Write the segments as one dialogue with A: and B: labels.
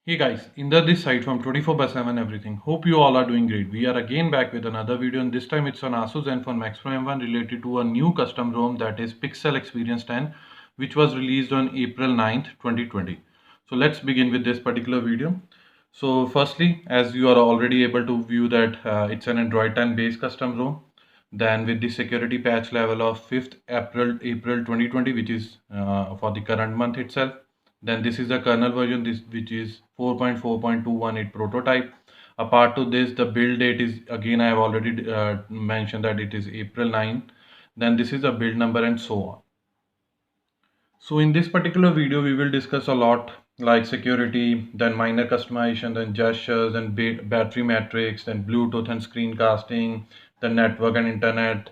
A: Hey guys, Inder this side from 24/7 everything. Hope you all are doing great. We are again back with another video and this time it's on Asus Zenfone Max Pro M1 related to a new custom ROM that is Pixel Experience 10 which was released on April 9th, 2020. So let's begin with this particular video. So firstly, as you are already able to view that it's an Android 10 based custom ROM. Then with the security patch level of 5th April 2020 which is for the current month itself. Then this is the kernel version this which is 4.4.218 prototype. Apart to this, the build date is again I have already mentioned that it is April 9. Then this is the build number and so on. So in this particular video, we will discuss a lot like security, then minor customization, then gestures and battery metrics, then Bluetooth and screencasting, then network and internet,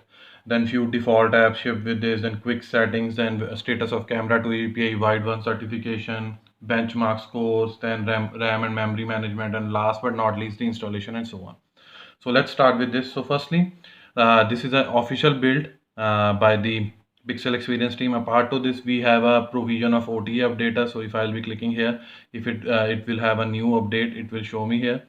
A: then few default apps shipped with this, then quick settings, then status of camera to API wide one certification, benchmark scores, then RAM and memory management, and last but not least the installation and so on. So let's start with this. So firstly, this is an official build by the Pixel Experience team. Apart to this, we have a provision of OTA updater. So if I'll be clicking here, if it will have a new update, it will show me here.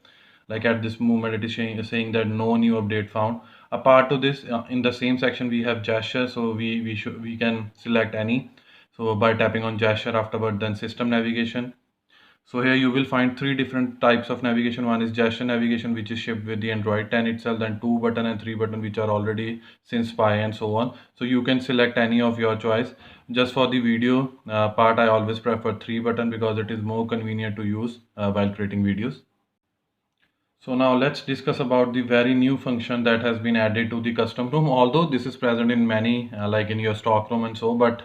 A: Like at this moment, it is saying that no new update found. Apart to this, in the same section, we have gesture. So we can select any. So by tapping on gesture afterward, then system navigation. So here you will find three different types of navigation. One is gesture navigation, which is shipped with the Android 10 itself, then 2 button and 3 button, which are already since Pi and so on. So you can select any of your choice. Just for the video part, I always prefer 3 button because it is more convenient to use while creating videos. So now let's discuss about the very new function that has been added to the custom ROM. Although this is present in many like in your stock ROM and so, but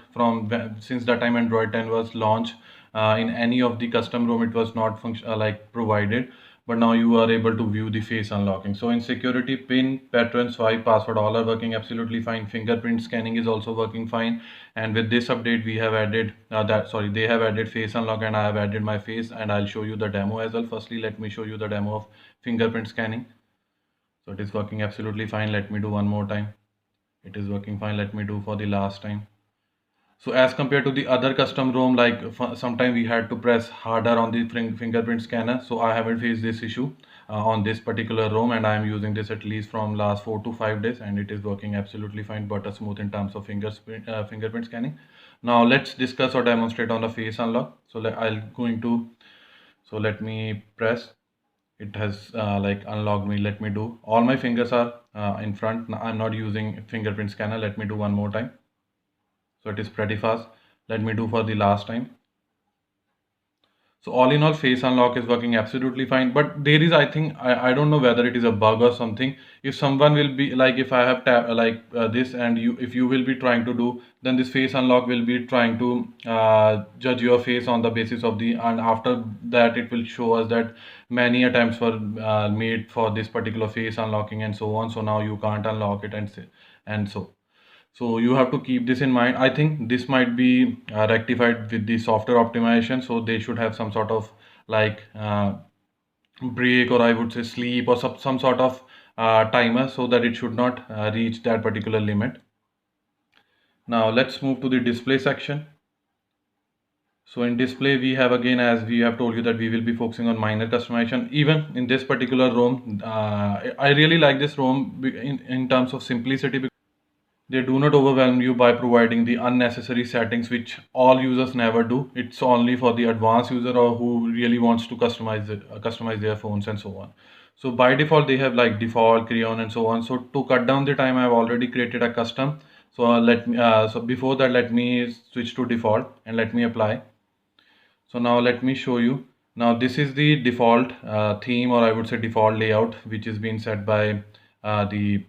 A: since the time Android 10 was launched, in any of the custom ROM it was not like provided. But now you are able to view the face unlocking. So in security, pin, pattern, swipe, password, all are working absolutely fine. Fingerprint scanning is also working fine. And with this update, we have added they have added face unlock and I have added my face and I'll show you the demo as well. Firstly, let me show you the demo of fingerprint scanning. So it is working absolutely fine. Let me do one more time. It is working fine. Let me do for the last time. So as compared to the other custom ROM, like sometimes we had to press harder on the fingerprint scanner. So I haven't faced this issue on this particular ROM, and I am using this at least from last 4 to 5 days, and it is working absolutely fine, butter smooth in terms of fingerprint scanning. Now let's discuss or demonstrate on the face unlock. So let me press. It has like unlocked me. Let me do. All my fingers are in front. I'm not using fingerprint scanner. Let me do one more time. So it is pretty fast. Let me do for the last time. So all in all, face unlock is working absolutely fine. But there is, I think, I don't know whether it is a bug or something. If someone will be like, if I have this and if you will be trying to do, then this face unlock will be trying to judge your face on the basis of and after that it will show us that many attempts were made for this particular face unlocking and so on. So now you can't unlock it and so. So you have to keep this in mind. I think this might be rectified with the software optimization. So they should have some sort of like break, or I would say sleep, or some sort of timer so that it should not reach that particular limit. Now let's move to the display section. So in display, we have again, as we have told you, that we will be focusing on minor customization. Even in this particular ROM, I really like this ROM in terms of simplicity. They do not overwhelm you by providing the unnecessary settings which all users never do. It's only for the advanced user or who really wants to customize their phones and so on. So by default they have like default, crayon and so on. So to cut down the time, I've already created a custom. So so before that, let me switch to default and let me apply. So now let me show you. Now this is the default theme, or I would say default layout, which is being set by the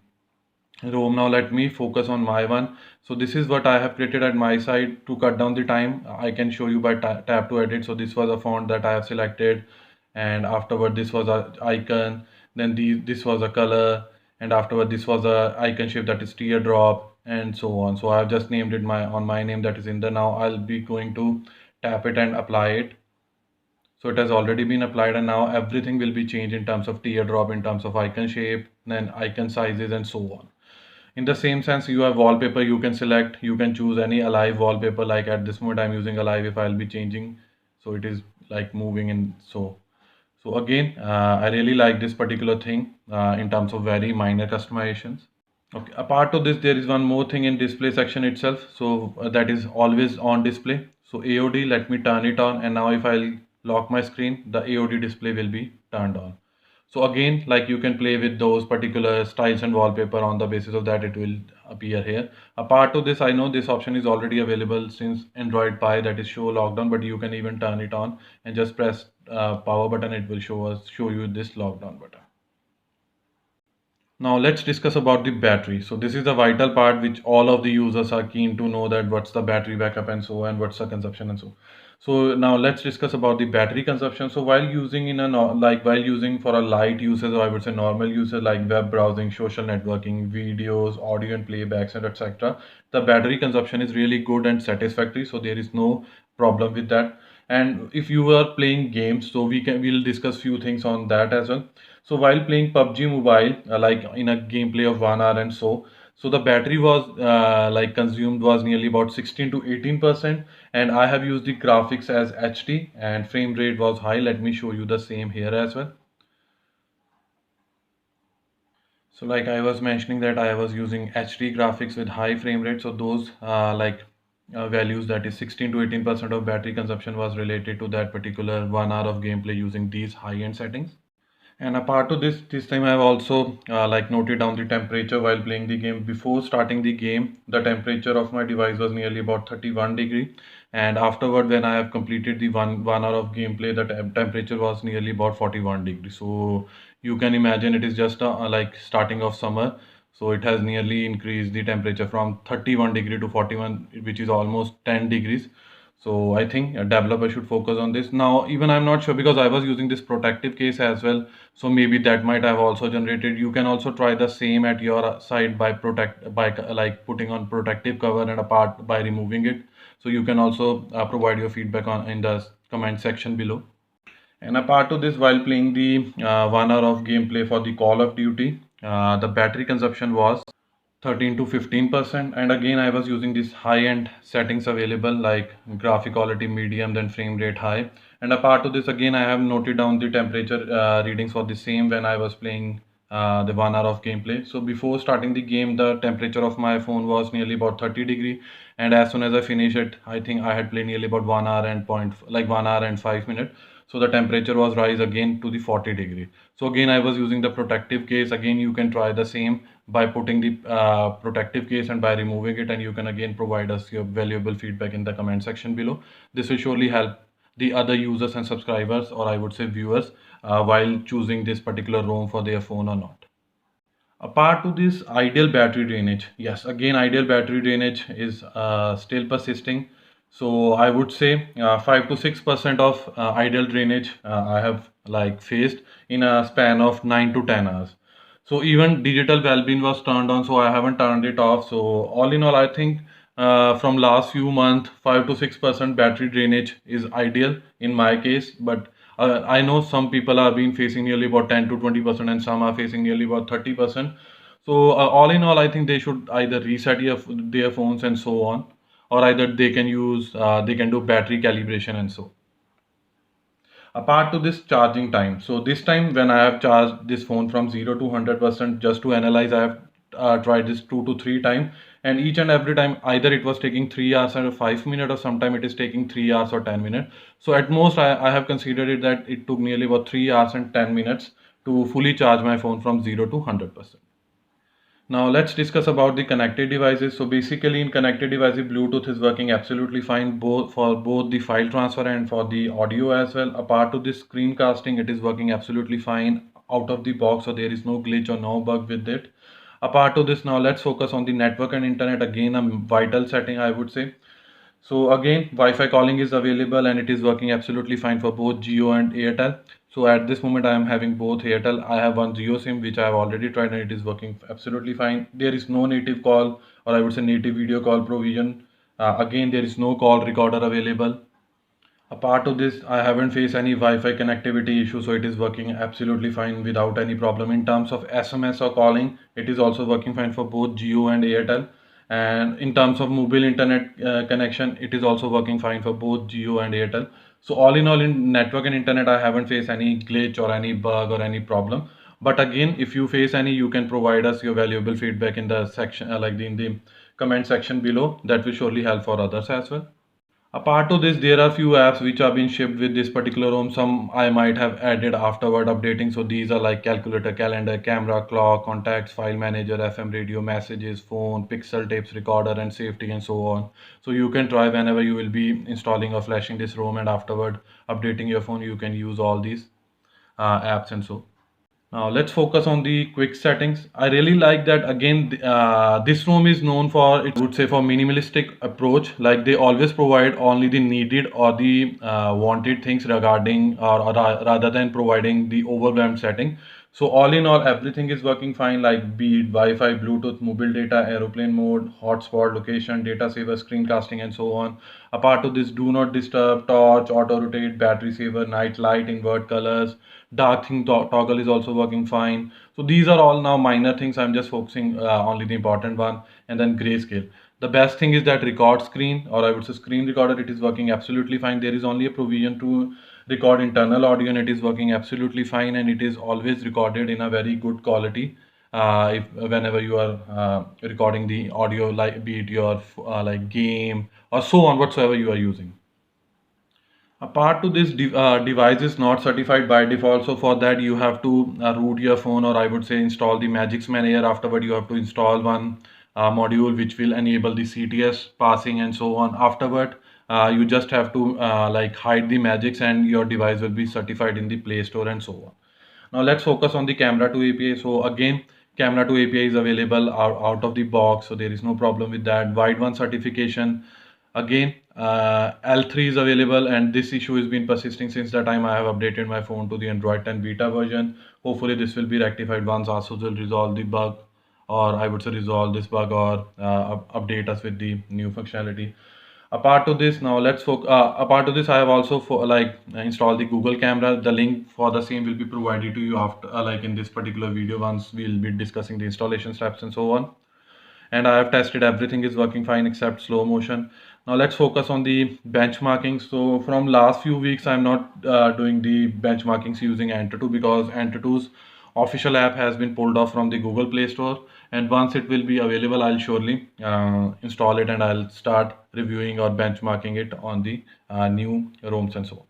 A: ROM. Now let me focus on my one. So this is what I have created at my side to cut down the time. I can show you by tap to edit. So this was a font that I have selected, and afterward this was a icon. Then this was a color, and afterward this was a icon shape, that is teardrop, and so on. So I have just named it on my name, that is in the. Now I'll be going to tap it and apply it. So it has already been applied, and now everything will be changed in terms of teardrop, in terms of icon shape, then icon sizes and so on. In the same sense, you have wallpaper. You can select, you can choose any alive wallpaper. Like at this moment I'm using alive. If I'll be changing, so it is like moving, and so So again, I really like this particular thing in terms of very minor customizations. Okay, apart of this, there is one more thing in display section itself. So that is always on display. So AOD, let me turn it on, and now if I'll lock my screen, the AOD display will be turned on. So again, like you can play with those particular styles and wallpaper. On the basis of that, it will appear here. Apart of this, I know this option is already available since Android Pie, that is show lockdown, but you can even turn it on and just press power button. It will show you this lockdown button. Now let's discuss about the battery. So this is the vital part which all of the users are keen to know, that what's the battery backup and so, and what's the consumption and so. So now let's discuss about the battery consumption. So while using while using for a light usage, or I would say normal usage like web browsing, social networking, videos, audio and playbacks and etc., the battery consumption is really good and satisfactory. So there is no problem with that. And if you are playing games, so we'll discuss few things on that as well. So while playing PUBG Mobile, like in a gameplay of 1 hour and so, so the battery was like consumed was nearly about 16 to 18%, and I have used the graphics as HD and frame rate was high. Let me show you the same here as well. So like I was mentioning that I was using HD graphics with high frame rate. So those values, that is 16 to 18% of battery consumption, was related to that particular 1 hour of gameplay using these high-end settings. And apart to this time I have also like noted down the temperature while playing the game. Before starting the game, the temperature of my device was nearly about 31 degree, and afterward when I have completed the one hour of gameplay, the temperature was nearly about 41 degrees. So you can imagine it is just like starting of summer. So it has nearly increased the temperature from 31 degree to 41, which is almost 10 degrees. So I think a developer should focus on this. Now, even I'm not sure because I was using this protective case as well. So maybe that might have also generated. You can also try the same at your side by like putting on protective cover and apart by removing it. So you can also provide your feedback on in the comment section below. And apart of this, while playing the 1 hour of gameplay for the Call of Duty, the battery consumption was 13 to 15%. And again, I was using these high-end settings available like graphic quality medium, then frame rate high. And apart of this, again, I have noted down the temperature readings for the same when I was playing the 1 hour of gameplay. So before starting the game, the temperature of my phone was nearly about 30 degree. And as soon as I finished it, I think I had played nearly about 1 hour and 1 hour and 5 minutes. So the temperature was rise again to the 40 degree. So again, I was using the protective case. Again, you can try the same by putting the protective case and by removing it, and you can again provide us your valuable feedback in the comment section below. This will surely help the other users and subscribers, or I would say viewers, while choosing this particular ROM for their phone or not. Apart to this, ideal battery drainage, yes, again ideal battery drainage is still persisting. So I would say 5 to 6% of ideal drainage I have like faced in a span of 9 to 10 hours. So even digital well-being was turned on, so I haven't turned it off. So all in all, I think from last few months, 5 to 6% battery drainage is ideal in my case. But I know some people are being facing nearly about 10 to 20%, and some are facing nearly about 30%. So all in all, I think they should either reset their phones and so on, or either they can use they can do battery calibration and so. Apart to this charging time, so this time when I have charged this phone from 0 to 100%, just to analyze, I have tried this 2 to 3 times, and each and every time either it was taking 3 hours or 5 minutes, or sometime it is taking 3 hours or 10 minutes. So at most I have considered it that it took nearly about 3 hours and 10 minutes to fully charge my phone from 0 to 100%. Now let's discuss about the connected devices. So basically in connected devices, Bluetooth is working absolutely fine both for both the file transfer and for the audio as well. Apart to this screencasting, it is working absolutely fine out of the box, so there is no glitch or no bug with it. Apart to this, now let's focus on the network and internet. Again, a vital setting I would say. So again, Wi-Fi calling is available and it is working absolutely fine for both Jio and Airtel. So at this moment, I am having both Airtel. I have one Jio SIM which I have already tried and it is working absolutely fine. There is no native call, or I would say native video call provision. Again, there is no call recorder available. Apart of this, I haven't faced any Wi-Fi connectivity issue, so it is working absolutely fine without any problem. In terms of SMS or calling, it is also working fine for both Jio and Airtel. And in terms of mobile internet connection, it is also working fine for both Jio and Airtel. So all in all, in network and internet, I haven't faced any glitch or any bug or any problem. But again, if you face any, you can provide us your valuable feedback in the section, in the comment section below. That will surely help for others as well. Apart to this, there are few apps which have been shipped with this particular ROM. Some I might have added afterward updating. So these are like calculator, calendar, camera, clock, contacts, file manager, FM radio, messages, phone, pixel tapes, recorder, and safety, and so on. So you can try whenever you will be installing or flashing this ROM, and afterward updating your phone. You can use all these apps and so. Now let's focus on the quick settings. I really like that again. This ROM is known for, it would say, for minimalistic approach. Like they always provide only the needed or the wanted things regarding, rather than providing the overwhelmed setting. So all in all, everything is working fine. Like be it Wi-Fi, Bluetooth, mobile data, aeroplane mode, hotspot, location, data saver, screencasting, and so on. Apart to this, do not disturb, torch, auto rotate, battery saver, night light, invert colors, dark theme toggle is also working fine. So these are all now minor things. I'm just focusing only the important one. And then grayscale, the best thing is that record screen, or I would say screen recorder, it is working absolutely fine. There is only a provision to record internal audio, and it is working absolutely fine, and it is always recorded in a very good quality. If whenever you are recording the audio, like be it your like game or so on, whatsoever you are using. Apart to this, device is not certified by default. So for that, you have to root your phone, or I would say install the Magix Manager. Afterward, you have to install one module which will enable the CTS passing and so on. Afterward, you just have to like hide the Magix, and your device will be certified in the Play Store and so on. Now let's focus on the camera to API. So again, camera to API is available out of the box, so there is no problem with that. Wide one certification, again, L3 is available, and this issue has been persisting since the time I have updated my phone to the Android 10 beta version. Hopefully this will be rectified once ASUS will resolve the bug, or I would say resolve this bug, or update us with the new functionality. Apart to this, now let's focus. Apart to this, I have also installed the Google camera. The link for the same will be provided to you after, in this particular video, once we'll be discussing the installation steps and so on. And I have tested everything is working fine except slow motion. Now let's focus on the benchmarking. So from last few weeks, I'm not doing the benchmarkings using Antutu, because Antutu's official app has been pulled off from the Google Play Store. And once it will be available, I'll surely install it, and I'll start reviewing or benchmarking it on the new ROMs and so on.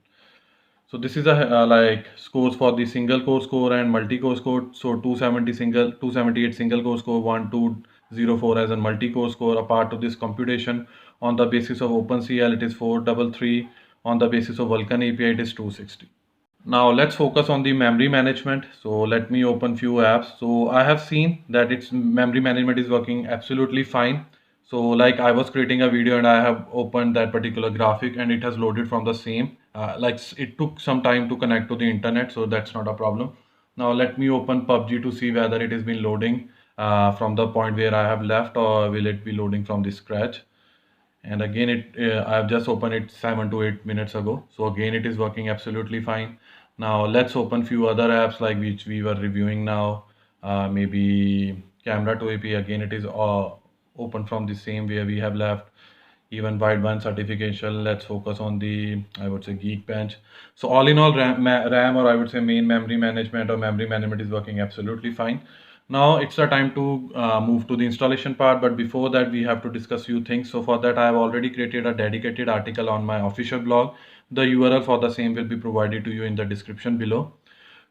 A: So this is a scores for the single core score and multi-core score. So 278 single core score, 1204 as a multi-core score. Apart to this computation on the basis of OpenCL, it is 433. On the basis of Vulkan API, it is 260. Now let's focus on the memory management. So let me open few apps. So I have seen that its memory management is working absolutely fine. So like I was creating a video, and I have opened that particular graphic, and it has loaded from the same. It took some time to connect to the internet, so that's not a problem. Now let me open PUBG to see whether it has been loading from the point where I have left, or will it be loading from the scratch. And again, I have just opened it 7 to 8 minutes ago. So again, it is working absolutely fine. Now let's open few other apps like which we were reviewing now. Maybe camera to API. Again, it is open from the same where we have left. Even wideband certification. Let's focus on the, I would say, Geekbench. So all in all, RAM, or I would say main memory management or memory management, is working absolutely fine. Now it's the time to move to the installation part, but before that we have to discuss few things. So for that, I have already created a dedicated article on my official blog. The URL for the same will be provided to you in the description below.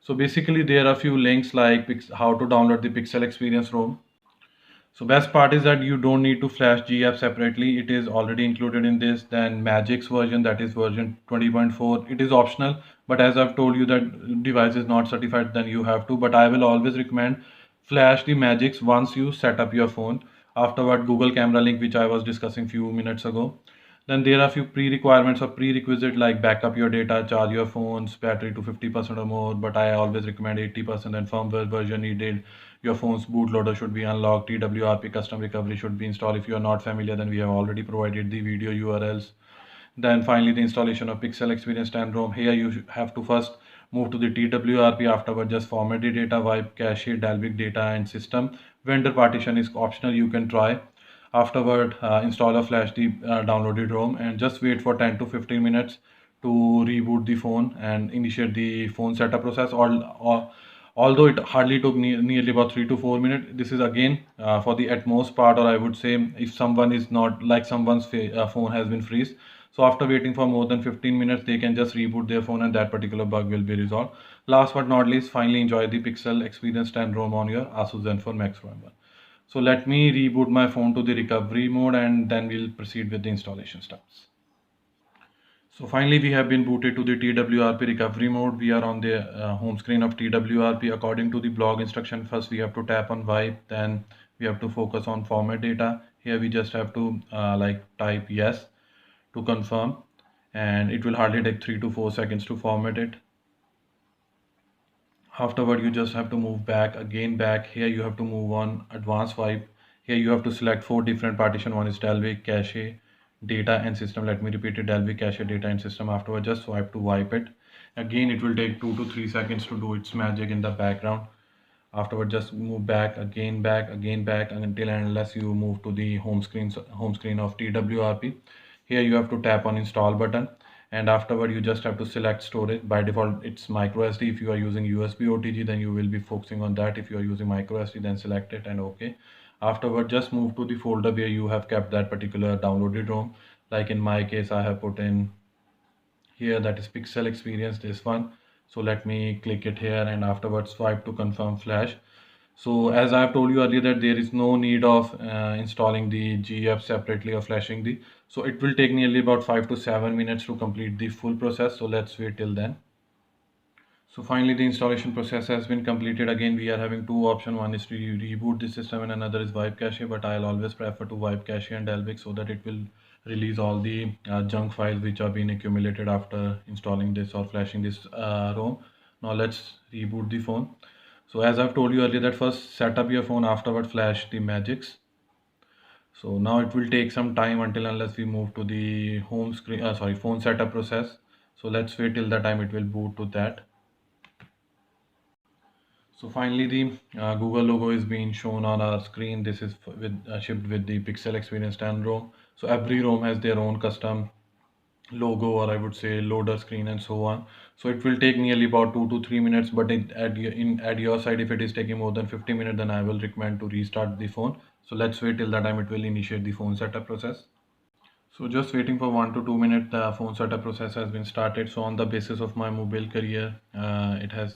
A: So basically there are few links like how to download the Pixel Experience ROM. So best part is that you don't need to flash GF separately. It is already included in this. Then Magix version, that is version 20.4. It is optional, but as I've told you that device is not certified, then you have to. But I will always recommend flash the Magix once you set up your phone. Afterward, Google camera link, which I was discussing few minutes ago. Then there are few pre-requirements or prerequisite like backup your data, charge your phone's battery to 50% or more, but I always recommend 80%. And firmware version needed. Your phone's bootloader should be unlocked. TWRP custom recovery should be installed. If you are not familiar, then we have already provided the video URLs. Then finally, the installation of Pixel Experience 10 ROM. Here you have to first move to the TWRP. Afterward, just format the data, wipe cache, Dalvik data, and system. Vendor partition is optional. You can try. Afterward, install or flash the downloaded ROM, and just wait for 10 to 15 minutes to reboot the phone and initiate the phone setup process. Although it hardly took nearly about 3 to 4 minutes, this is again for the at most part, or I would say if someone is not like someone's phone has been freeze. So after waiting for more than 15 minutes, they can just reboot their phone and that particular bug will be resolved. Last but not least, finally enjoy the Pixel Experience 10 ROM on your Asus Zenfone Max Pro M1. So let me reboot my phone to the recovery mode and then we'll proceed with the installation steps. So finally we have been booted to the TWRP recovery mode. We are on the home screen of TWRP. According to the blog instruction, first we have to tap on wipe, then we have to focus on format data. Here we just have to like type yes to confirm, and it will hardly take 3 to 4 seconds to format it. Afterward you just have to move back again. Back here you have to move on advanced wipe. Here you have to select 4 different partition. One is Dalvik, cache, data and system. Let me repeat it: Dalvik, cache, data and system. Afterward just swipe to wipe it. Again it will take 2 to 3 seconds to do its magic in the background. Afterward just move back again, back until and unless you move to the home screen of TWRP. Here you have to tap on install button, and afterward you just have to select storage. By default it's micro SD. If you are using USB OTG, then you will be focusing on that. If you are using micro SD, then select it and OK. Afterward just move to the folder where you have kept that particular downloaded ROM. Like in my case I have put in here, that is Pixel Experience, this one. So let me click it here and afterwards swipe to confirm flash. So as I've told you earlier that there is no need of installing the GF separately or flashing the, so it will take nearly about 5 to 7 minutes to complete the full process. So let's wait till then. So finally the installation process has been completed. Again we are having two options. One is to reboot the system and another is wipe cache, but I'll always prefer to wipe cache and Dalvik so that it will release all the junk files which are being accumulated after installing this or flashing this ROM. Now let's reboot the phone. So as I've told you earlier that first set up your phone, afterward flash the magics. So now it will take some time until unless we move to the home screen, phone setup process. So let's wait till the time it will boot to that. So finally the Google logo is being shown on our screen. This is shipped with the Pixel Experience 10 ROM. So every ROM has their own custom logo, or I would say loader screen and so on. So it will take nearly about 2 to 3 minutes, but at your side if it is taking more than 50 minutes, then I will recommend to restart the phone. So let's wait till that time it will initiate the phone setup process. So just waiting for 1 to 2 minutes, the phone setup process has been started. So on the basis of my mobile career, it has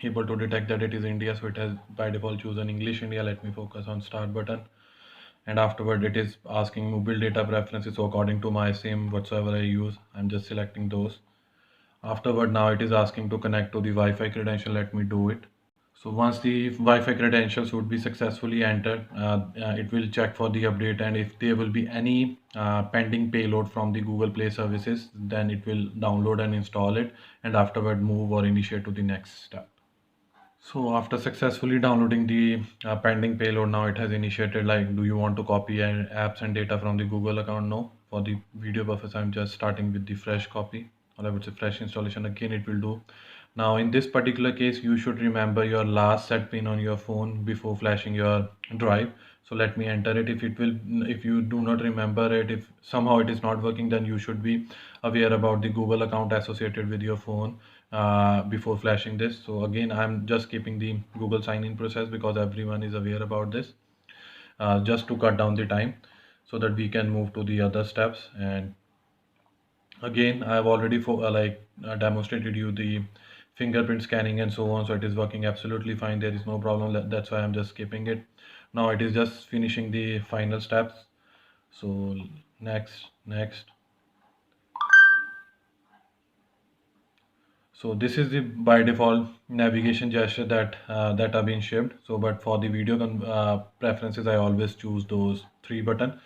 A: able to detect that it is India, so it has by default chosen English India. Let me focus on start button, and afterward it is asking mobile data preferences. So according to my SIM whatsoever I use, I'm just selecting those. Afterward now it is asking to connect to the Wi-Fi credential. Let me do it. So once the Wi-Fi credentials would be successfully entered, it will check for the update, and if there will be any pending payload from the Google Play services, then it will download and install it, and afterward move or initiate to the next step. So after successfully downloading the pending payload, now it has initiated like, do you want to copy apps and data from the Google account? No. For the video purpose, I'm just starting with the fresh copy, or I would say fresh installation. Again, it will do. Now in this particular case, you should remember your last set pin on your phone before flashing your drive. So let me enter it. If you do not remember it, if somehow it is not working, then you should be aware about the Google account associated with your phone before flashing this. So again, I'm just keeping the Google sign-in process because everyone is aware about this, just to cut down the time so that we can move to the other steps. And again, I've already demonstrated you the fingerprint scanning and so on, so it is working absolutely fine. There is no problem. That's why I'm just skipping it. Now it is just finishing the final steps. So next. So this is the by default navigation gesture that are being shipped. So but for the video preferences, I always choose those three button.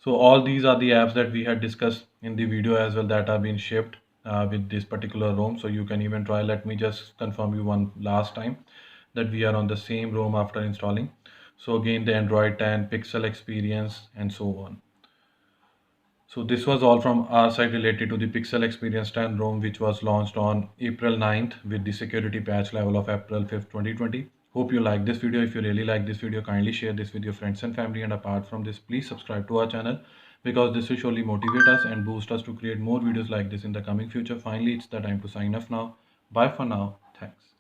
A: So all these are the apps that we had discussed in the video as well that are being shipped with this particular ROM. So you can even try. Let me just confirm you one last time that we are on the same ROM after installing. So again, the Android 10, Pixel Experience, and so on. So this was all from our side related to the Pixel Experience 10 ROM, which was launched on April 9th with the security patch level of April 5th, 2020. Hope you like this video. If you really like this video, kindly share this with your friends and family. And apart from this, please subscribe to our channel because this will surely motivate us and boost us to create more videos like this in the coming future. Finally, it's the time to sign off now. Bye for now. Thanks.